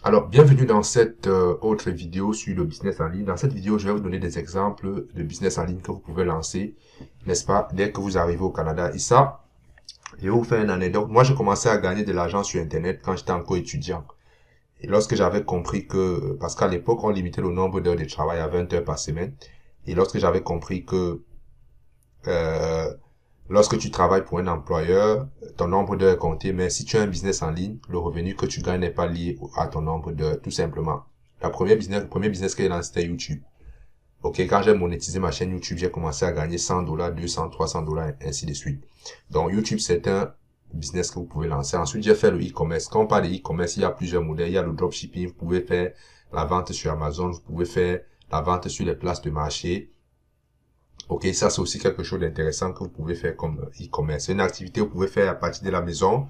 Alors, bienvenue dans cette autre vidéo sur le business en ligne. Dans cette vidéo, je vais vous donner des exemples de business en ligne que vous pouvez lancer, n'est-ce pas, dès que vous arrivez au Canada. Et ça, je vais vous faire une anecdote. Moi, j'ai commencé à gagner de l'argent sur Internet quand j'étais encore étudiant. Et lorsque j'avais compris que, parce qu'à l'époque, on limitait le nombre d'heures de travail à 20 heures par semaine. Et lorsque j'avais compris que euh, lorsque tu travailles pour un employeur, ton nombre d'heures est compté, mais si tu as un business en ligne, le revenu que tu gagnes n'est pas lié à ton nombre d'heures, tout simplement. Le premier business que j'ai lancé, c'était YouTube. Ok, quand j'ai monétisé ma chaîne YouTube, j'ai commencé à gagner 100 $, 200, 300 $, ainsi de suite. Donc, YouTube, c'est un business que vous pouvez lancer. Ensuite, j'ai fait le e-commerce. Quand on parle de e-commerce, il y a plusieurs modèles. Il y a le dropshipping. Vous pouvez faire la vente sur Amazon. Vous pouvez faire la vente sur les places de marché. Ok, ça c'est aussi quelque chose d'intéressant que vous pouvez faire comme e-commerce. C'est une activité que vous pouvez faire à partir de la maison,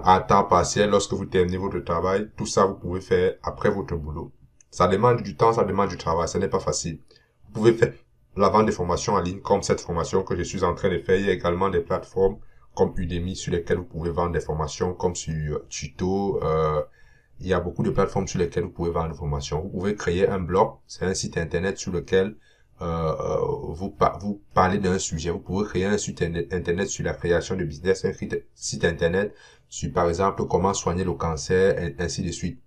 à temps partiel, lorsque vous terminez votre travail. Tout ça, vous pouvez faire après votre boulot. Ça demande du temps, ça demande du travail, ce n'est pas facile. Vous pouvez faire la vente des formations en ligne, comme cette formation que je suis en train de faire. Il y a également des plateformes comme Udemy sur lesquelles vous pouvez vendre des formations, comme sur Tuto. Il y a beaucoup de plateformes sur lesquelles vous pouvez vendre des formations. Vous pouvez créer un blog, c'est un site internet sur lequel vous parlez d'un sujet. Vous pouvez créer un site internet sur la création de business, un site internet sur, par exemple, comment soigner le cancer, et ainsi de suite.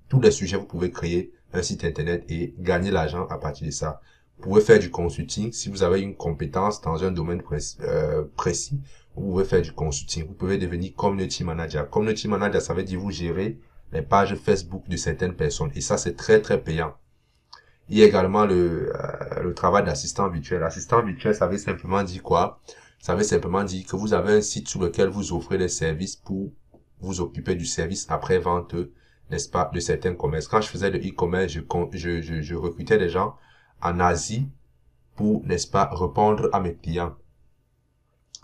Tous les sujets, vous pouvez créer un site internet et gagner l'argent à partir de ça. Vous pouvez faire du consulting. Si vous avez une compétence dans un domaine précis, vous pouvez faire du consulting. Vous pouvez devenir community manager. Community manager, ça veut dire vous gérer les pages Facebook de certaines personnes. Et ça, c'est très, très payant. Il y a également le travail d'assistant virtuel. Assistant virtuel, ça veut simplement dire quoi? Ça veut simplement dire que vous avez un site sur lequel vous offrez des services pour vous occuper du service après-vente, n'est-ce pas, de certains commerces. Quand je faisais de e-commerce, je recrutais des gens en Asie pour, n'est-ce pas, répondre à mes clients.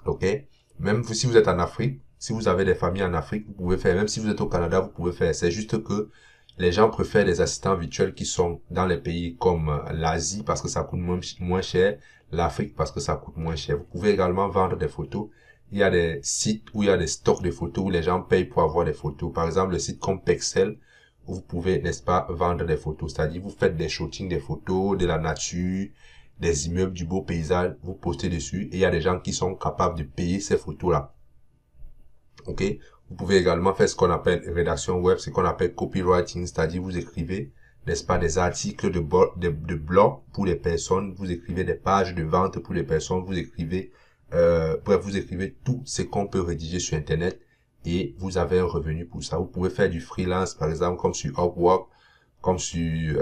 OK? Même si vous êtes en Afrique, si vous avez des familles en Afrique, vous pouvez faire. Même si vous êtes au Canada, vous pouvez faire. C'est juste que les gens préfèrent les assistants virtuels qui sont dans les pays comme l'Asie parce que ça coûte moins cher, l'Afrique parce que ça coûte moins cher. Vous pouvez également vendre des photos. Il y a des sites où il y a des stocks de photos où les gens payent pour avoir des photos. Par exemple, le site comme Pexel, où vous pouvez, n'est-ce pas, vendre des photos. C'est-à-dire, vous faites des shootings des photos, de la nature, des immeubles, du beau paysage, vous postez dessus et il y a des gens qui sont capables de payer ces photos-là. Ok? Vous pouvez également faire ce qu'on appelle rédaction web, ce qu'on appelle copywriting, c'est-à-dire vous écrivez, n'est-ce pas, des articles de blog pour les personnes, vous écrivez des pages de vente pour les personnes, vous écrivez, bref, vous écrivez tout ce qu'on peut rédiger sur Internet et vous avez un revenu pour ça. Vous pouvez faire du freelance, par exemple, comme sur Upwork, comme sur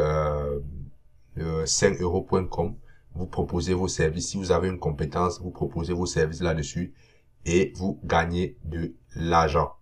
5euros.com. Vous proposez vos services. Si vous avez une compétence, vous proposez vos services là-dessus et vous gagnez de l'argent.